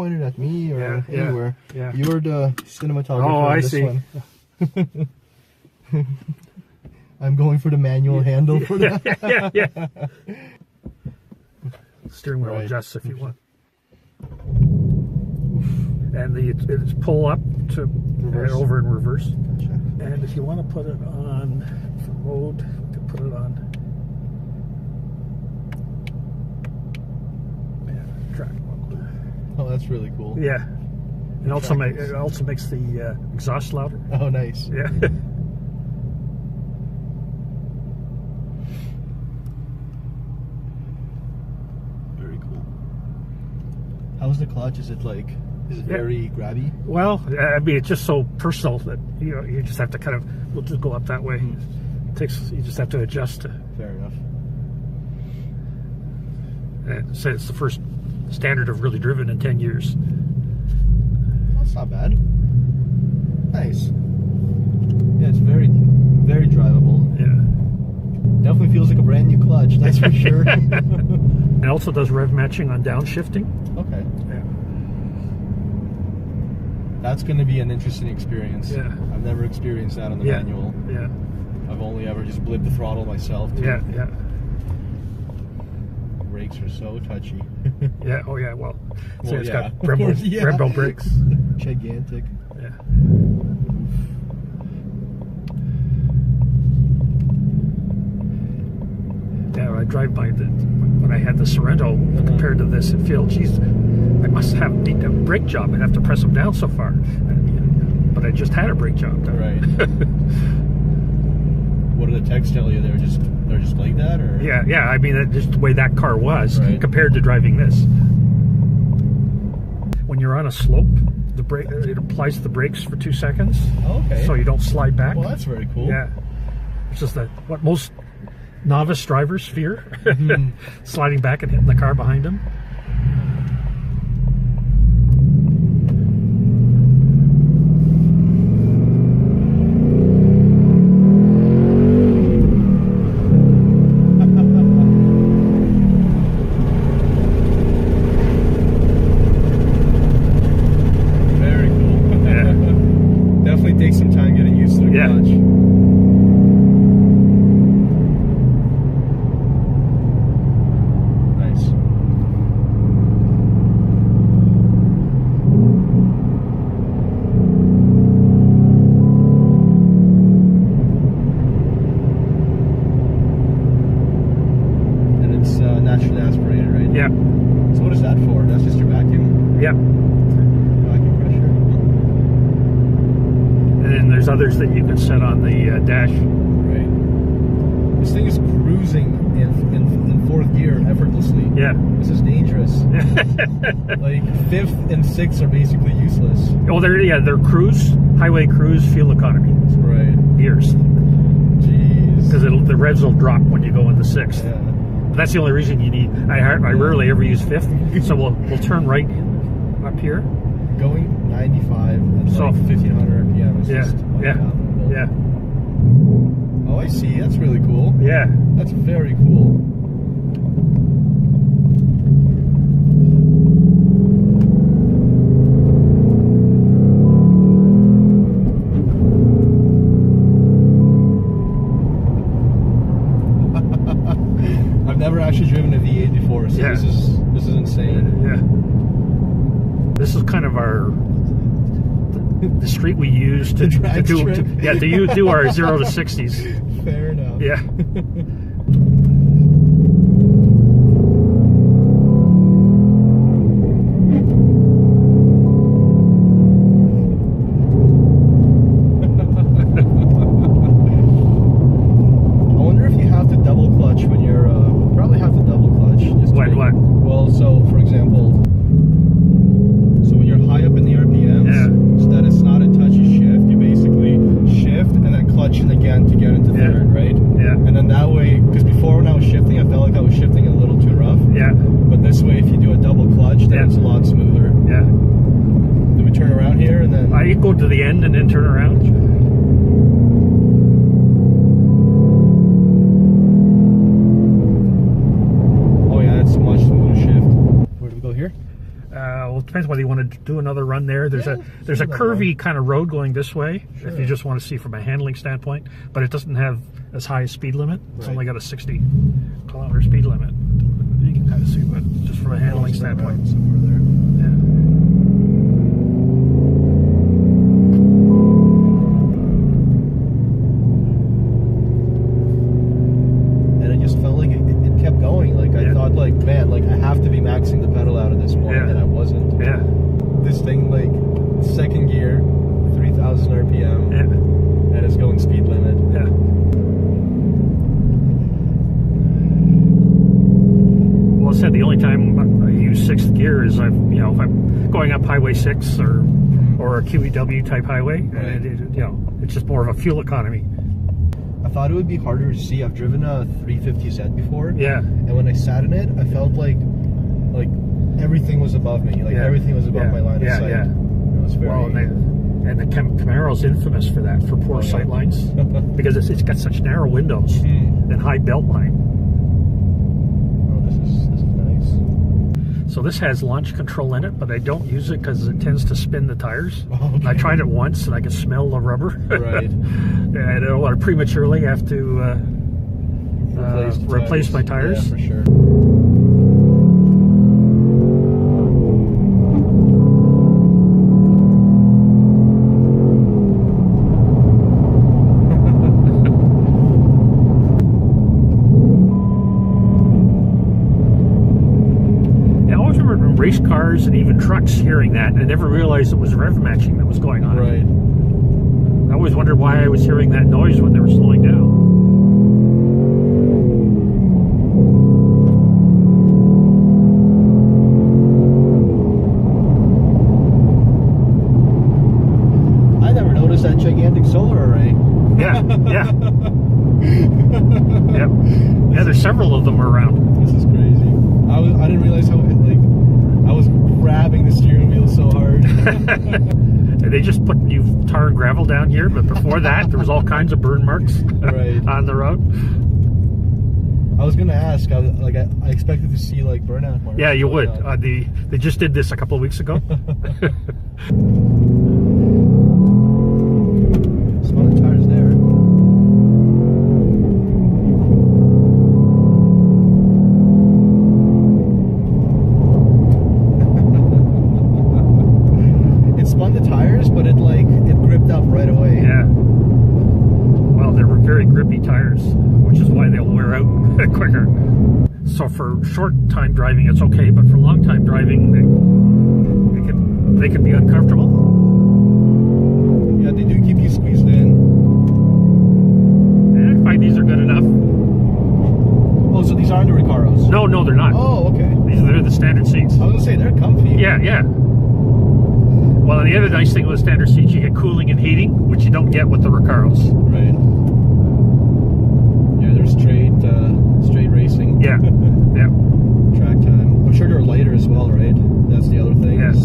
point it at me or anywhere. Yeah. You're the cinematographer. Oh, I see. One. I'm going for the manual handle for that. yeah. Steering wheel adjusts if you want. And it's pull up to over in reverse. Gotcha. And if you want to put it on for mode, you can put it on track mode. Oh, that's really cool. Yeah. It also makes the exhaust louder. Oh, nice. Yeah. Very cool. How's the clutch? Is it very grabby? Well, I mean, it's just so personal that you just have to kind of. We'll just go up that way. You just have to adjust. Fair enough. And so it's the first standard I've really driven in 10 years. That's not bad. Nice. Yeah, it's very, very drivable. Yeah. Definitely feels like a brand new clutch, that's for sure. It also does rev matching on downshifting. Okay. Yeah. That's going to be an interesting experience. Yeah. I've never experienced that on the manual. Yeah. I've only ever just blipped the throttle myself. Too. Yeah. Brakes are so touchy. Yeah. Oh yeah. Well, so it's got of course, Brembo brakes. Gigantic. Yeah. Yeah. When I drive by when I had the Sorento compared to this, it feels, geez, I must have a brake job. I'd have to press them down so far, but I just had a brake job. Right. What do the techs tell you? They're just like that, or? Yeah. I mean, just the way that car was compared to driving this. When you're on a slope, the brake it applies the brakes for 2 seconds. Okay. So you don't slide back. Well, that's very cool. Yeah. It's just what most novice drivers fear, sliding back and hitting the car behind them. Take some time getting used to the clutch. Nice. And it's naturally aspirated, right? Yeah. So what is that for? That's just your vacuum? Yeah. Vacuum pressure. And then there's others that you can set on the dash. Right. This thing is cruising in fourth gear effortlessly. Yeah. This is dangerous. Like fifth and sixth are basically useless. Oh, they're highway cruise fuel economy. Right. Gears. Jeez. Because the revs will drop when you go into sixth. Yeah. That's the only reason you need. I rarely ever use fifth, so we'll turn right up here. Going 95 at like 1500 RPM is just unfathomable. Yeah. Oh, I see. That's really cool. Yeah. That's very cool. I've never actually driven a V8 before, so this is insane. Yeah. This is kind of the street we use to do our 0 to 60s. Fair enough. Yeah. I wonder if you have to double clutch when you're probably have to double clutch. What? Well, so for example, when you're high up in the RPMs, so that it's not a touchy shift, you basically shift and then clutch it again to get into third, right? Yeah. And then that way, because before when I was shifting, I felt like I was shifting a little too rough. Yeah. But this way, if you do a double clutch, then it's a lot smoother. Yeah. Then we turn around here and then... I go to the end and then turn around. depends whether you want to do another run there. There's a curvy kind of road going this way, if you just want to see from a handling standpoint, but it doesn't have as high a speed limit. It's only got a 60-kilometer speed limit. You can kind of see, but just from a handling standpoint. Somewhere there. I thought, like, man, like, I have to be maxing the pedal out at this point, and I wasn't. Yeah. This thing, like, second gear, 3,000 RPM, and it's going speed limit. Yeah. Well, I said the only time I use sixth gear is if I'm going up Highway 6 or a QEW type highway, and it's just more of a fuel economy. I thought it would be harder to see. I've driven a 350Z before. Yeah. And when I sat in it, I felt like everything was above me. Like everything was above my line of sight. Yeah. It was very. Well, and the Camaro's infamous for that, for poor sight lines, because it's got such narrow windows and high belt line. Oh, this is nice. So this has launch control in it, but I don't use it because it tends to spin the tires. Okay. I tried it once and I could smell the rubber. Right. And I don't want to prematurely have to replace my tires. Yeah, for sure. Race cars and even trucks hearing that, and I never realized it was rev matching that was going on. Right. I always wondered why I was hearing that noise when they were slowing down. I never noticed that gigantic solar array. Yeah. Yeah, there's several of them around. This is crazy. I didn't realize how I was grabbing the steering wheel so hard. They just put new tar and gravel down here, but before that, there was all kinds of burn marks on the road. I was gonna ask. I expected to see like burnout marks. Yeah, you would. They just did this a couple of weeks ago. Some other tires there. But it gripped up right away. Yeah. Well, they were very grippy tires, which is why they'll wear out quicker. So for short time driving, it's okay, but for long time driving, they can be uncomfortable. Yeah, they do keep you squeezed in. And I find these are good enough. Oh, so these aren't the Recaros? No, they're not. Oh, okay. They're the standard seats. I was gonna say they're comfy. Yeah. Well, and the other nice thing with standard seats, you get cooling and heating, which you don't get with the Recaros. Right. Yeah, they're straight racing. Yeah. Track time. I'm sure they're lighter as well, right? That's the other thing. Yes.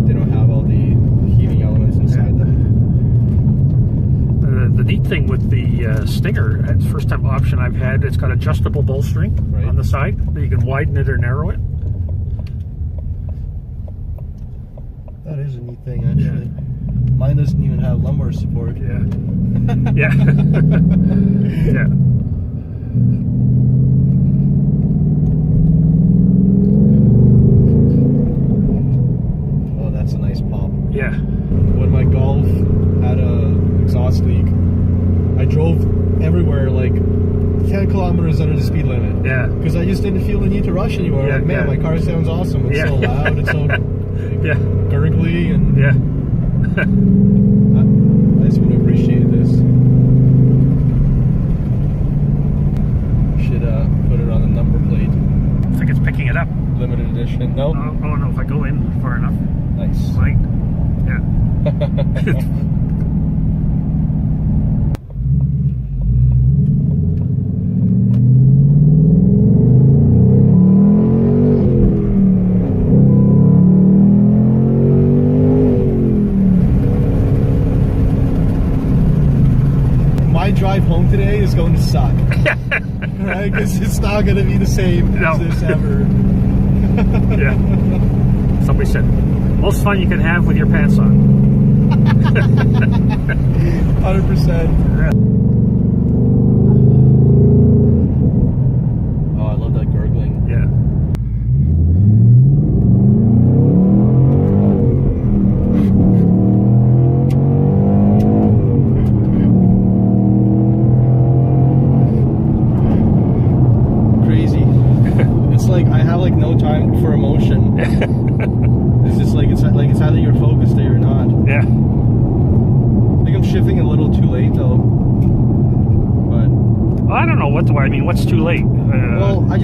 They don't have all the heating elements inside them. The neat thing with the Stinger, it's the first time option I've had, it's got adjustable bolstering on the side, that you can widen it or narrow it. That is a neat thing, actually. Yeah. Mine doesn't even have lumbar support. Yeah. Yeah. Yeah. Oh, that's a nice pop. Yeah. When my Golf had a exhaust leak, I drove everywhere like 10 kilometers under the speed limit. Yeah. Because I just didn't feel the need to rush anymore. Yeah, like, man, my car sounds awesome. It's so loud. It's so gurgly and I just would appreciate this. Should put it on the number plate. I think it's picking it up. Limited edition. Nope. Oh no, if I go in far enough. Nice. Right. Yeah. Drive home today is going to suck. Right? Because it's not going to be the same as this ever. Yeah. Somebody said, most fun you can have with your pants on. 100%. Yeah. Oh, I love that gurgling. Yeah. Crazy. It's like I have like no time for emotion. It's just like it's either you're focused or you're not. Yeah. I think I'm shifting a little too late though. But I don't know what's too late? well, I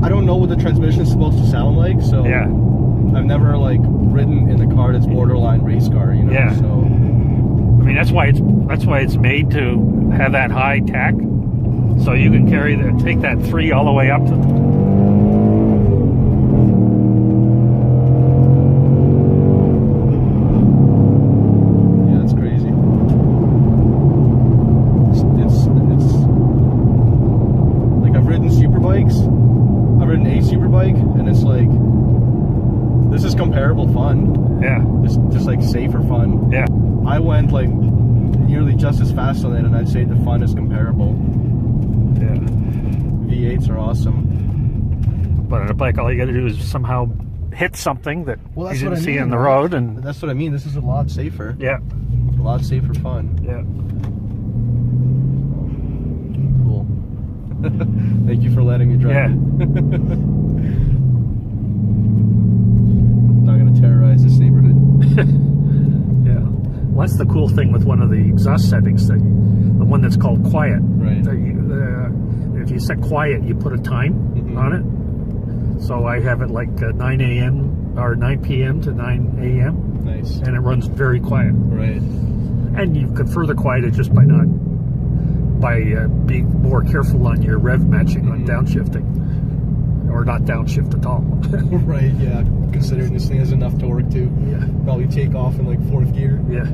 don't know what the transmission is supposed to sound like, so yeah. I've never like ridden in a car that's borderline race car, you know. Yeah. So I mean, that's why it's made to have that high tack, so you can take that 3 all the way up to. yeah, it's crazy. It's like I've ridden super bikes. I've ridden a super bike, and it's like this is comparable fun. Yeah. Just like safer fun. Yeah. I went like nearly just as fast on it, and I'd say the fun is comparable. Yeah. V8s are awesome. But on a bike, all you got to do is somehow hit something that you didn't see on the road, and that's what I mean. This is a lot safer. yeah. A lot safer fun. Yeah. Cool. Thank you for letting me drive. Yeah. Not gonna terrorize this neighborhood. Yeah. Well, that's the cool thing with one of the exhaust settings, the one that's called quiet. Right. If you set quiet, you put a time on it. So I have it like 9 a.m. or 9 p.m. to 9 a.m. Nice. and it runs very quiet. Right. And you could further quiet it just by being more careful on your rev matching on downshifting, or not downshift at all. Right. Yeah. Considering this thing has enough torque to probably take off in like 4th gear. Yeah.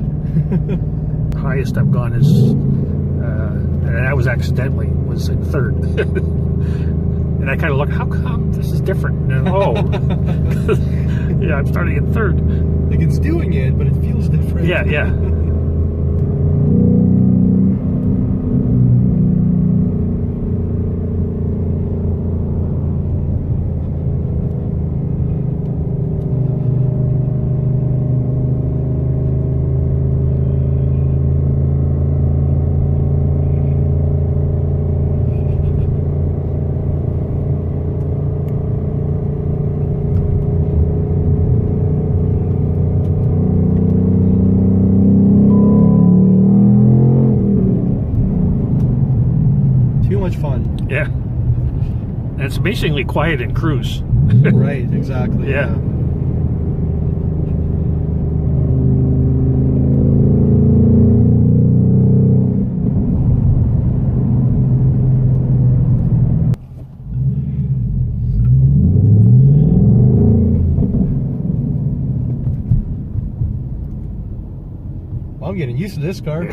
Highest I've gone is, and that was accidentally, was in 3rd. And I kind of look, how come this is different? And yeah, I'm starting in 3rd. Like it's doing it, but it feels different. Yeah, yeah. Much fun. Yeah. And it's amazingly quiet in cruise. Right, exactly. Yeah. Well, I'm getting used to this car.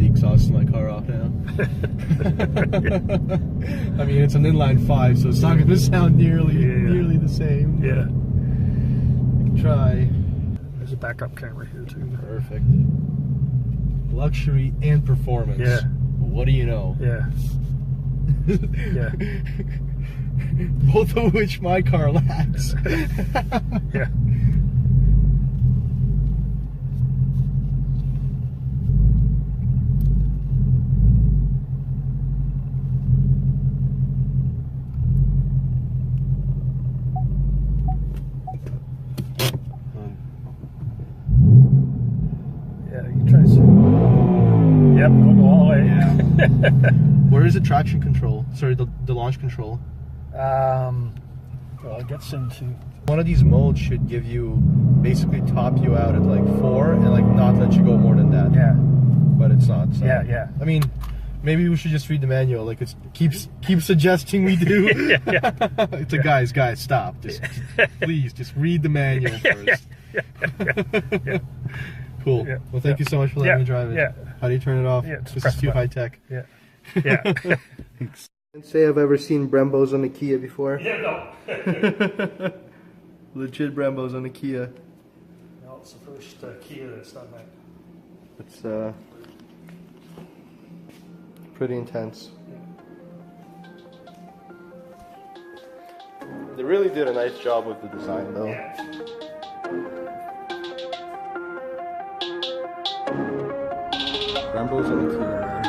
Exhaust my car off now. I mean, it's an inline 5, so it's not going to sound nearly the same. Yeah. I can try. There's a backup camera here too. Perfect. Luxury and performance. Yeah. What do you know? Yeah. Yeah. Both of which my car lacks. Yeah. Yep, it'll go all the way. Yeah. Where is the traction control? Sorry, the launch control. Well, it gets into... One of these modes should give you, basically top you out at like 4 and like not let you go more than that. Yeah. But it's not. So. Yeah, yeah. I mean, Maybe we should just read the manual. Like it keeps suggesting we do. Yeah. It's a guys, stop. Please, just read the manual first. Yeah. Cool. Yeah. Well, thank you so much for letting me drive it. Yeah. How do you turn it off? Yeah, This is too high tech. Yeah. Yeah. Thanks. Can't say I've ever seen Brembos on the Kia before. Yeah, no. Legit Brembos on the Kia. No, it's the first Kia that's done that. It's pretty intense. They really did a nice job with the design, though. Yeah. Brembos on the Kia.